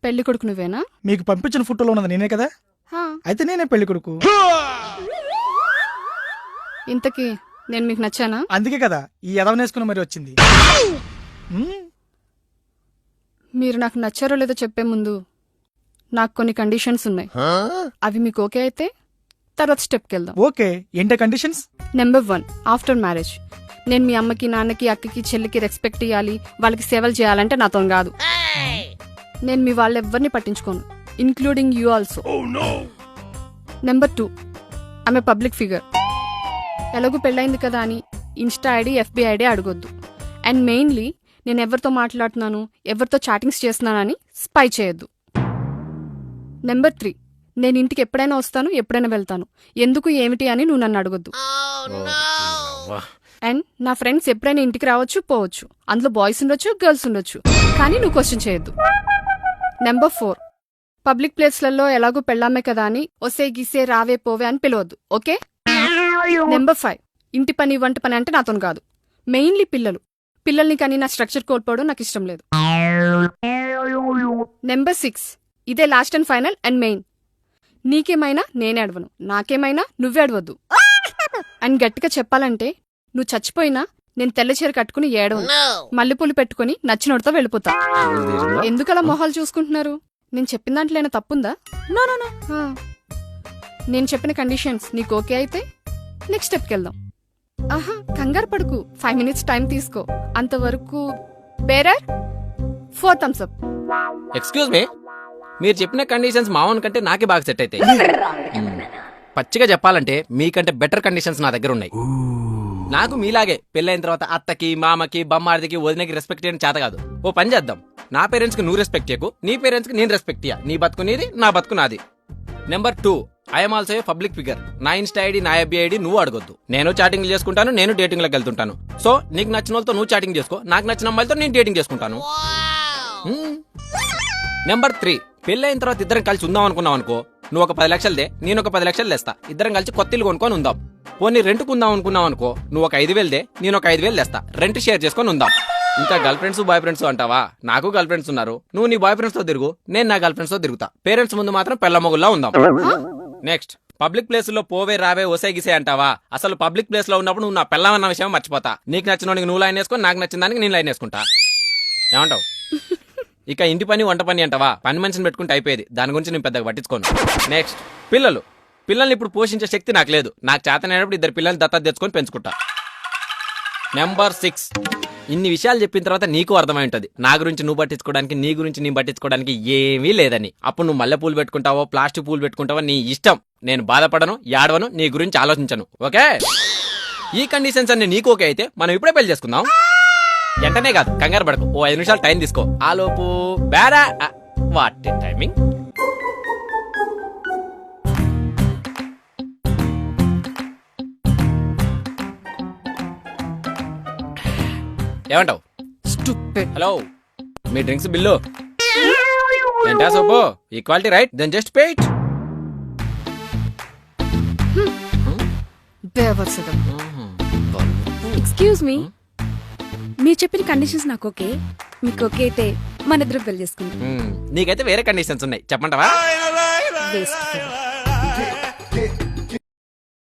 పెళ్లి కొడుకు నువ్వేనా? మీకు పంపించిన ఫోటోలో ఉన్నది నేనే కదా, హా. అయితే నేనే పెళ్లి కొడుకు. ఇంతకీ నేను మీకు నచ్చానా? అందుకే కదా ఈ ఎదవనేసుకుని మరి వచ్చింది. మీరు నాకు నచ్చారో లేదో చెప్పే ముందు నాకు కొన్ని కండిషన్స్ ఉన్నాయి. అవి మీకు ఓకే అయితే తర్వాత స్టెప్కి వెళ్దాం. ఓకే, ఏంటే కండిషన్స్? నెంబర్ 1, ఆఫ్టర్ మ్యారేజ్ నేను మీ అమ్మకి, నాన్నకి, అక్కకి, చెల్లికి రెస్పెక్ట్ ఇవ్వాలి, వాళ్ళకి సేవలు చేయాలంటే నాతో కాదు. నేను మీ వాళ్ళెవ్వరిని పట్టించుకోను, ఇంక్లూడింగ్ యూ ఆల్సో. నెంబర్ 2, ఆమె పబ్లిక్ ఫిగర్. ఎలాగూ పెళ్ళైంది కదా అని ఇన్స్టా ఐడి, ఎఫ్బి ఐడి అడగొద్దు. అండ్ మెయిన్లీ నేను ఎవరితో మాట్లాడుతున్నాను, ఎవరితో చాటింగ్స్ చేస్తున్నానని స్పై చేయొద్దు. నెంబర్ 3, నేను ఇంటికి ఎప్పుడైనా వస్తాను, ఎప్పుడైనా వెళ్తాను, ఎందుకు ఏమిటి అని నువ్వు నన్ను అడగొద్దు. అండ్ నా ఫ్రెండ్స్ ఎప్పుడైనా ఇంటికి రావచ్చు, పోవచ్చు, అందులో బాయ్స్ ఉండొచ్చు, గర్ల్స్ ఉండొచ్చు, కానీ నువ్వు క్వశ్చన్ చేయొద్దు. నెంబర్ 4, పబ్లిక్ ప్లేస్లలో ఎలాగూ పెళ్ళామే కదా అని ఒసే గిసే రావే పోవే అని పిలవద్దు, ఓకే? నెంబర్ 5, ఇంటి పని వంట పని అంటే నాతో కాదు. మెయిన్లీ పిల్లల్ని కానీ నా స్ట్రక్చర్ కోల్పోవడం నాకు ఇష్టం లేదు. నెంబర్ 6, ఇదే last and final and main, నీకేమైనా నేనే అడవను, నాకేమైనా నువ్వే అడవద్దు. అండ్ గట్టిగా చెప్పాలంటే నువ్వు చచ్చిపోయినా నేను తెల్ల చీర కట్టుకుని ఏడవను, మల్లెపూలు పెట్టుకుని నచ్చినోడితో వెళ్ళిపోతా. ఎందుకలా మొహాలు చూసుకుంటున్నారు? నేను చెప్పిన దాంట్లో ఏమైనా తప్పుందా? నో. నేను చెప్పిన కండిషన్స్ నీకు ఓకే అయితే నెక్స్ట్ స్టెప్కి వెళ్దాం. ఆహా, కంగారు పడుకు, 5 minutes టైం తీసుకో. అంతవరకు bearer 4 thumbs up. Excuse me, మీరు చెప్పిన కండిషన్స్ మావన్ కంటే నాకే బాగా సెట్ అవుతాయి. పచ్చిగా చెప్పాలంటే మీకంటే బెటర్ కండిషన్స్ నా దగ్గర ఉన్నాయి. నాకు మీలాగే పెళ్ళైన తర్వాత అత్తకి, మామకి, బొమ్మార్దికి, వదినకి రెస్పెక్ట్ చేయడం చేత కాదు. ఓ పని చేద్దాం, నా పేరెంట్స్ కి నువ్వు రెస్పెక్ట్ చేయకు, నీ పేరెంట్స్ కి నేను రెస్పెక్ట్ ఇయ్య. నీ బతుకు నీది, నా బతుకు నాది. Number 2, I'm also a public figure. నా ఇన్స్టా ఐడి, నా ఎఫ్బి ఐడి నువ్వు అడగొద్దు. నేను చాటింగ్ చేసుకుంటాను, నేను డేటింగ్ లోకి వెళ్తుంటాను. సో నీకు నచ్చిన వాళ్ళతో నువ్వు చాటింగ్ చేసుకో, నాకు నచ్చిన అమ్మాయిలతో నేను డేటింగ్ చేసుకుంటాను. నెంబర్ 3, పెళ్ళైన తర్వాత ఇద్దరం కలిసి ఉందాం అనుకున్నావు అనుకో, నువ్వు ఒక 10 లక్షలదే, నేను ఒక 10 లక్షలు తెస్తా, ఇద్దరం కలిసి కొత్త ఇల్లు కొనుక్కొని ఉందాం. పోనీ రెంట్కుందాం అనుకున్నావు అనుకో, నువ్వు ఒక 5,000దే, నేను ఒక 5,000 తెస్తా, రెంట్ షేర్ చేసుకొని ఉందాం. ఇంకా గర్ల్ ఫ్రెండ్స్, బాయ్ ఫ్రెండ్స్ అంటావా? నాకు గర్ల్ ఫ్రెండ్స్ ఉన్నారు, నువ్వు నీ బాయ్ ఫ్రెండ్స్ తో తిరుగు, నేను నా గర్ల్ ఫ్రెండ్స్ తో తిరుగుతా. పేరెంట్స్ ముందు మాత్రం పెళ్ళమొగుల్లా ఉందాం. నెక్స్ట్, పబ్లిక్ ప్లేస్ లో పోవే రావే ఒసే గిసే అంటావా? అసలు పబ్లిక్ ప్లేస్ లో ఉన్నప్పుడు నువ్వు నా పెళ్ళమన్న విషయం మర్చిపోతా. నీకు నచ్చిన నువ్వు లైన్ వేసుకో, నాకు నచ్చిన దానికి నేను లైన్ వేసుకుంటా. ఏమంటావు? ఇక ఇంటి పని వంట పని అంటావా? పని మనిషిని పెట్టుకుంటే అయిపోయేది, దాని గురించి నేను పెద్దగా పట్టించుకోను. నెక్స్ట్, పిల్లల్ని ఇప్పుడు పోషించే శక్తి నాకు లేదు. నాకు చేతనైనప్పుడు 2 పిల్లల్ని దత్తత తెచ్చుకొని పెంచుకుంటా. నెంబర్ 6, ఇన్ని విషయాలు చెప్పిన తర్వాత నీకు అర్థమై ఉంటుంది నా గురించి నువ్వు పట్టించుకోవడానికి, నీ గురించి నేను పట్టించుకోవడానికి ఏమీ లేదని. అప్పుడు నువ్వు మల్లె పూలు పెట్టుకుంటావో, ప్లాస్టిక్ పూలు పెట్టుకుంటావో నీ ఇష్టం. నేను బాధపడను, ఏడవను, నీ గురించి ఆలోచించను, ఓకే? ఈ కండిషన్స్ అన్ని నీకు ఓకే అయితే మనం ఇప్పుడే పెళ్లి చేసుకుందాం. వెంటనే కాదు, కంగారు పడకు, ఓ 5 నిమిషాలు టైం తీసుకో. ఆలోపు బేరా వాట్ టైమింగ్. ఏమంటావు? హలో, మీ డ్రింక్స్ బిల్లు ఏంటా సోపు? Equality right, then just pay it. Excuse me, మీరు చెప్పిన కండిషన్స్ నాకు ఓకే, మీకు ఓకే అయితే మన ఇద్దరు పెళ్లి చేసుకుందాం. నీకైతే వేరే కండిషన్స్ ఉన్నాయి, చెప్పంటావా? వేస్ట్.